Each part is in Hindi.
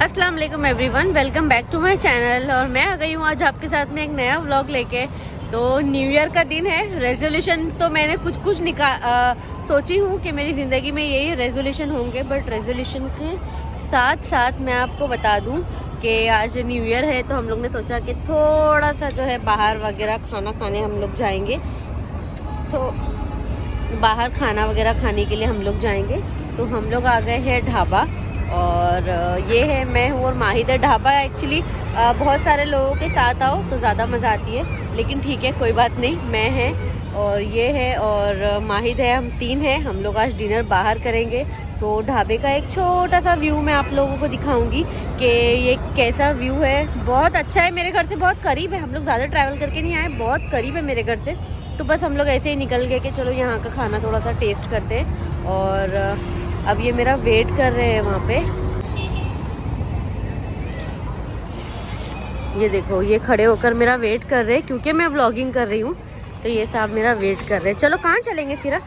अस्सलाम वालेकुम everyone, welcome back to my channel. और मैं आ गई हूँ आज आपके साथ में एक नया व्लॉग लेके। तो न्यू ईयर का दिन है। रेजोल्यूशन तो मैंने कुछ सोची हूँ कि मेरी ज़िंदगी में यही रेजोल्यूशन होंगे, बट रेजोल्यूशन के साथ साथ मैं आपको बता दूँ कि आज न्यू ईयर है, तो हम लोग ने सोचा कि थोड़ा सा जो है बाहर वगैरह खाना खाने हम लोग जाएंगे। तो बाहर खाना वगैरह खाने के लिए हम लोग जाएंगे। तो हम लोग आ गए हैं ढाबा, और ये है, मैं हूँ और माहिद है। ढाबा एक्चुअली बहुत सारे लोगों के साथ आओ तो ज़्यादा मज़ा आती है, लेकिन ठीक है कोई बात नहीं। मैं है और ये है और माहिद है, हम तीन हैं। हम लोग आज डिनर बाहर करेंगे। तो ढाबे का एक छोटा सा व्यू मैं आप लोगों को दिखाऊंगी कि ये कैसा व्यू है। बहुत अच्छा है, मेरे घर से बहुत करीब है। हम लोग ज़्यादा ट्रैवल करके नहीं आए, बहुत करीब है मेरे घर से। तो बस हम लोग ऐसे ही निकल गए कि चलो यहाँ का खाना थोड़ा सा टेस्ट करते हैं। और अब ये मेरा वेट कर रहे हैं वहाँ पे। ये देखो, ये खड़े होकर मेरा वेट कर रहे हैं क्योंकि मैं व्लॉगिंग कर रही हूँ। तो ये साहब मेरा वेट कर रहे हैं। चलो कहाँ चलेंगे फिर?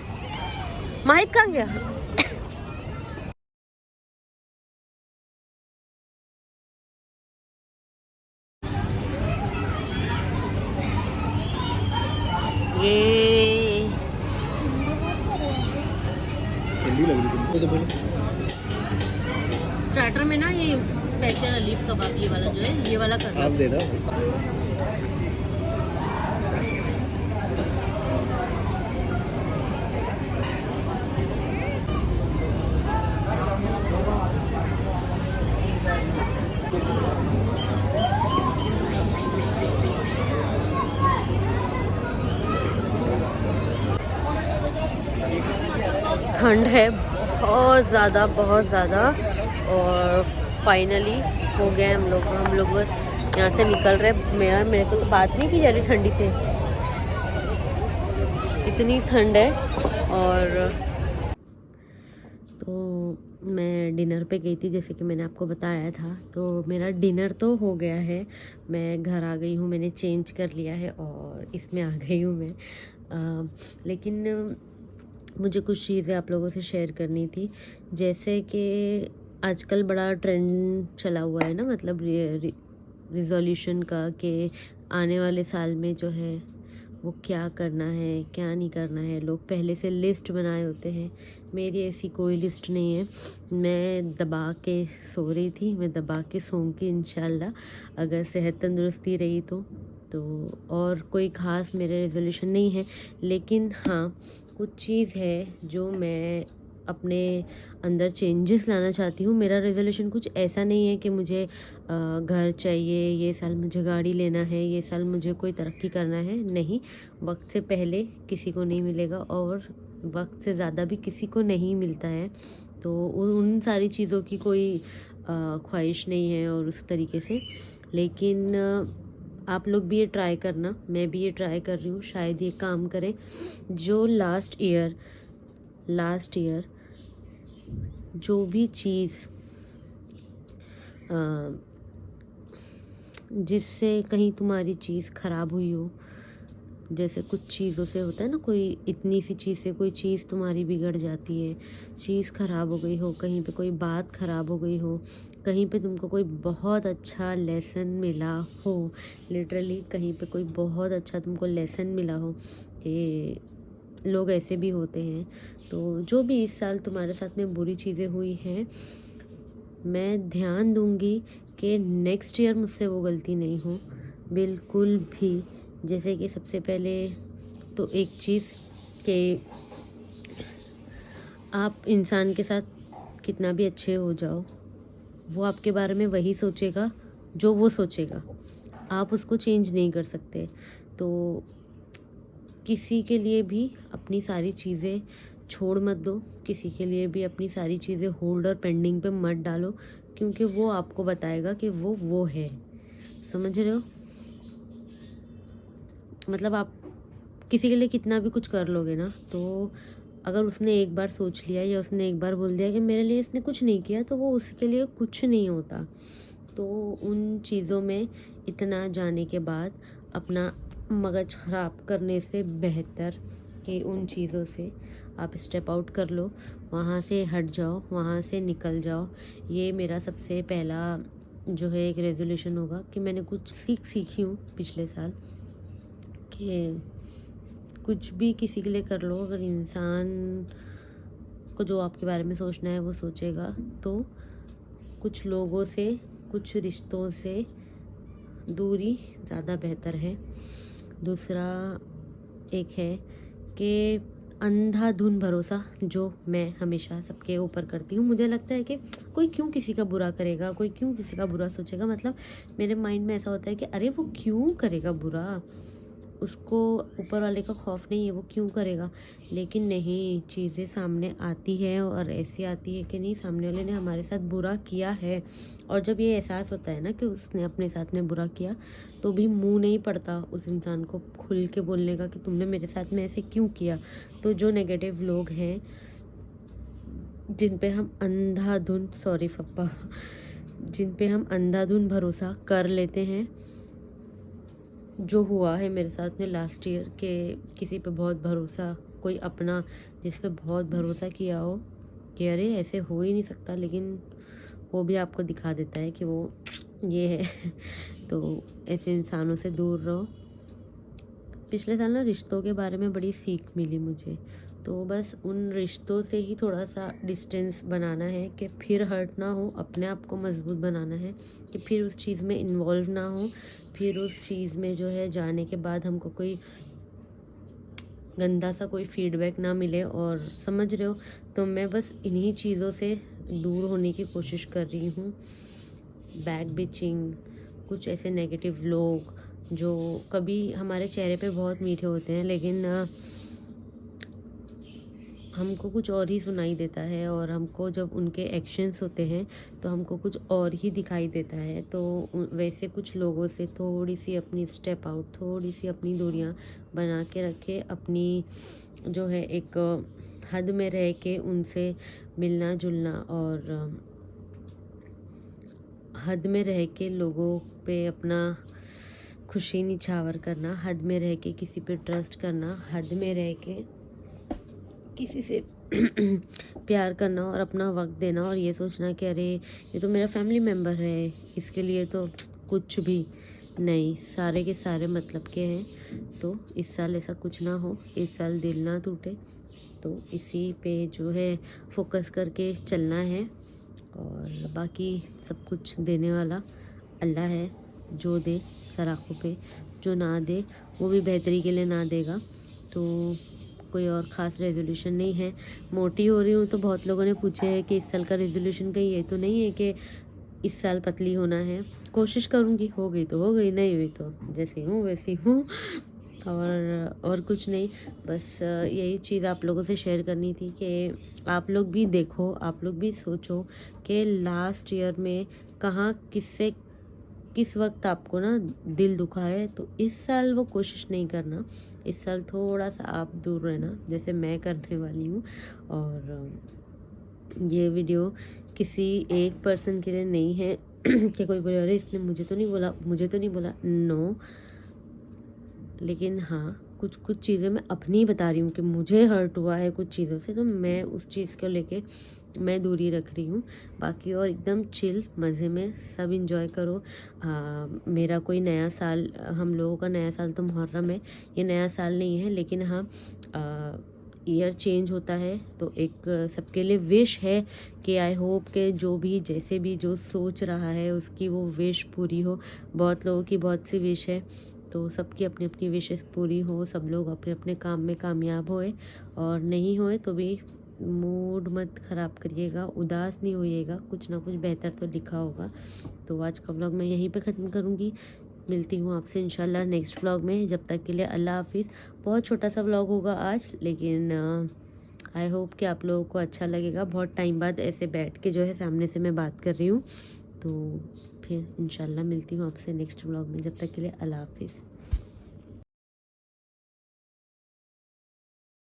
माहिद कहाँ गया? ये ठंडी लग रही थी तो बोलो। स्टार्टर में ना ये स्पेशल लीफ कबाब, ये वाला जो है, ये वाला कर आप लो। देना। ठंड है बहुत ज़्यादा, बहुत ज़्यादा। और फाइनली हो गए हम लोग बस यहाँ से निकल रहे। मेरे को तो बात नहीं की जा रही ठंडी से, इतनी ठंड है। और तो मैं डिनर पे गई थी, जैसे कि मैंने आपको बताया था। तो मेरा डिनर तो हो गया है, मैं घर आ गई हूँ, मैंने चेंज कर लिया है और इसमें आ गई हूँ मैं। लेकिन मुझे कुछ चीज़ें आप लोगों से शेयर करनी थी। जैसे कि आजकल बड़ा ट्रेंड चला हुआ है ना, मतलब रिजोल्यूशन का, कि आने वाले साल में जो है वो क्या करना है क्या नहीं करना है। लोग पहले से लिस्ट बनाए होते हैं। मेरी ऐसी कोई लिस्ट नहीं है। मैं दबा के सो रही थी, मैं दबा के सोऊंगी इंशाल्लाह, अगर सेहत तंदुरुस्ती रही तो। और कोई ख़ास मेरे रेजोल्यूशन नहीं है, लेकिन हाँ कुछ चीज़ है जो मैं अपने अंदर चेंजेस लाना चाहती हूँ। मेरा रेजोल्यूशन कुछ ऐसा नहीं है कि मुझे घर चाहिए, ये साल मुझे गाड़ी लेना है, ये साल मुझे कोई तरक्की करना है। नहीं, वक्त से पहले किसी को नहीं मिलेगा और वक्त से ज़्यादा भी किसी को नहीं मिलता है। तो उन सारी चीज़ों की कोई ख्वाहिश नहीं है और उस तरीके से। लेकिन आप लोग भी ये ट्राई करना, मैं भी ये ट्राई कर रही हूँ, शायद ये काम करे। जो लास्ट ईयर जो भी चीज़ जिससे कहीं तुम्हारी चीज़ ख़राब हुई हो, जैसे कुछ चीज़ों से होता है ना, कोई इतनी सी चीज़ से कोई चीज़ तुम्हारी बिगड़ जाती है, चीज़ ख़राब हो गई हो, कहीं पे कोई बात ख़राब हो गई हो, कहीं पे तुमको कोई बहुत अच्छा लेसन मिला हो, लिटरली कहीं पे कोई बहुत अच्छा तुमको लेसन मिला हो कि लोग ऐसे भी होते हैं। तो जो भी इस साल तुम्हारे साथ में बुरी चीज़ें हुई हैं, मैं ध्यान दूंगी कि नेक्स्ट ईयर मुझसे वो गलती नहीं हो बिल्कुल भी। जैसे कि सबसे पहले तो एक चीज़ कि आप इंसान के साथ कितना भी अच्छे हो जाओ, वो आपके बारे में वही सोचेगा जो वो सोचेगा, आप उसको चेंज नहीं कर सकते। तो किसी के लिए भी अपनी सारी चीज़ें छोड़ मत दो, किसी के लिए भी अपनी सारी चीज़ें होल्ड और पेंडिंग पे मत डालो, क्योंकि वो आपको बताएगा कि वो है। समझ रहे हो? मतलब आप किसी के लिए कितना भी कुछ कर लोगे ना, तो अगर उसने एक बार सोच लिया या उसने एक बार बोल दिया कि मेरे लिए इसने कुछ नहीं किया, तो वो उसके लिए कुछ नहीं होता। तो उन चीज़ों में इतना जाने के बाद अपना मगज ख़राब करने से बेहतर कि उन चीज़ों से आप स्टेप आउट कर लो, वहाँ से हट जाओ, वहाँ से निकल जाओ। ये मेरा सबसे पहला जो है एक रेजोल्यूशन होगा कि मैंने कुछ सीखी हूँ पिछले साल कि कुछ भी किसी के लिए कर लो, अगर इंसान को जो आपके बारे में सोचना है वो सोचेगा, तो कुछ लोगों से, कुछ रिश्तों से दूरी ज़्यादा बेहतर है। दूसरा एक है कि अंधाधुंध भरोसा जो मैं हमेशा सबके ऊपर करती हूँ। मुझे लगता है कि कोई क्यों किसी का बुरा करेगा, कोई क्यों किसी का बुरा सोचेगा, मतलब मेरे माइंड में ऐसा होता है कि अरे वो क्यों करेगा बुरा, उसको ऊपर वाले का खौफ नहीं है, वो क्यों करेगा। लेकिन नहीं, चीज़ें सामने आती है और ऐसी आती है कि नहीं, सामने वाले ने हमारे साथ बुरा किया है, और जब ये एहसास होता है ना कि उसने अपने साथ में बुरा किया, तो भी मुंह नहीं पड़ता उस इंसान को खुल के बोलने का कि तुमने मेरे साथ में ऐसे क्यों किया। तो जो नेगेटिव लोग हैं जिन पे हम अंधाधुंध जिन पे हम अंधाधुंध भरोसा कर लेते हैं, जो हुआ है मेरे साथ में लास्ट ईयर के किसी पे बहुत भरोसा, कोई अपना जिस पे बहुत भरोसा किया हो कि अरे ऐसे हो ही नहीं सकता, लेकिन वो भी आपको दिखा देता है कि वो ये है तो ऐसे इंसानों से दूर रहो। पिछले साल ना रिश्तों के बारे में बड़ी सीख मिली मुझे, तो बस उन रिश्तों से ही थोड़ा सा डिस्टेंस बनाना है कि फिर हर्ट ना हो, अपने आप को मजबूत बनाना है कि फिर उस चीज़ में इन्वॉल्व ना हो, फिर उस चीज़ में जो है जाने के बाद हमको कोई गंदा सा कोई फीडबैक ना मिले। और समझ रहे हो, तो मैं बस इन्हीं चीज़ों से दूर होने की कोशिश कर रही हूँ। बैक बिचिंग, कुछ ऐसे नेगेटिव लोग जो कभी हमारे चेहरे पे बहुत मीठे होते हैं, लेकिन हमको कुछ और ही सुनाई देता है, और हमको जब उनके एक्शंस होते हैं तो हमको कुछ और ही दिखाई देता है। तो वैसे कुछ लोगों से थोड़ी सी अपनी स्टेप आउट, थोड़ी सी अपनी दूरियां बना के रखे, अपनी जो है एक हद में रह के उनसे मिलना जुलना, और हद में रह के लोगों पे अपना खुशी निछावर करना, हद में रह के किसी पे ट्रस्ट करना, हद में रह के किसी से प्यार करना और अपना वक्त देना, और ये सोचना कि अरे ये तो मेरा फैमिली मेम्बर है, इसके लिए तो कुछ भी नहीं, सारे के सारे मतलब के हैं। तो इस साल ऐसा कुछ ना हो, इस साल दिल ना टूटे, तो इसी पे जो है फोकस करके चलना है। और बाकी सब कुछ देने वाला अल्लाह है, जो दे सराखों पे, जो ना दे वो भी बेहतरी के लिए ना देगा। तो कोई और ख़ास रेजोल्यूशन नहीं है। मोटी हो रही हूँ तो बहुत लोगों ने पूछे है कि इस साल का रेजोल्यूशन कहीं ये तो नहीं है कि इस साल पतली होना है। कोशिश करूँगी, हो गई तो हो गई, नहीं हुई तो जैसी हूँ वैसी हूँ, और कुछ नहीं। बस यही चीज़ आप लोगों से शेयर करनी थी कि आप लोग भी देखो, आप लोग भी सोचो कि लास्ट ईयर में कहाँ किससे किस वक्त आपको ना दिल दुखा है, तो इस साल वो कोशिश नहीं करना। इस साल थोड़ा सा आप दूर रहना, जैसे मैं करने वाली हूँ। और ये वीडियो किसी एक पर्सन के लिए नहीं है कि कोई बोले अरे इसने मुझे तो नहीं बोला, नो। लेकिन हाँ, कुछ चीज़ें मैं अपनी ही बता रही हूँ कि मुझे हर्ट हुआ है कुछ चीज़ों से, तो मैं उस चीज़ को लेके मैं दूरी रख रही हूँ। बाकी और एकदम चिल मज़े में सब इंजॉय करो। मेरा कोई नया साल, हम लोगों का नया साल तो मुहर्रम है, ये नया साल नहीं है, लेकिन हाँ ईयर चेंज होता है तो एक सबके लिए विश है कि आई होप के जो भी जैसे भी जो सोच रहा है उसकी वो विश पूरी हो। बहुत लोगों की बहुत सी विश है, तो सबकी अपनी अपनी विशेस पूरी हो, सब लोग अपने अपने काम में कामयाब होए, और नहीं होए तो भी मूड मत ख़राब करिएगा, उदास नहीं होइएगा, कुछ ना कुछ बेहतर तो लिखा होगा। तो आज का व्लॉग मैं यहीं पे ख़त्म करूँगी। मिलती हूँ आपसे इंशाल्लाह नेक्स्ट व्लॉग में। जब तक के लिए अल्लाह हाफिज़। बहुत छोटा सा व्लॉग होगा आज, लेकिन आई होप कि आप लोगों को अच्छा लगेगा। बहुत टाइम बाद ऐसे बैठ के जो है सामने से मैं बात कर रही हूँ। तो फिर इंशाल्लाह मिलती हूँ आपसे नेक्स्ट व्लॉग में। जब तक के लिए अल्लाह हाफिज़।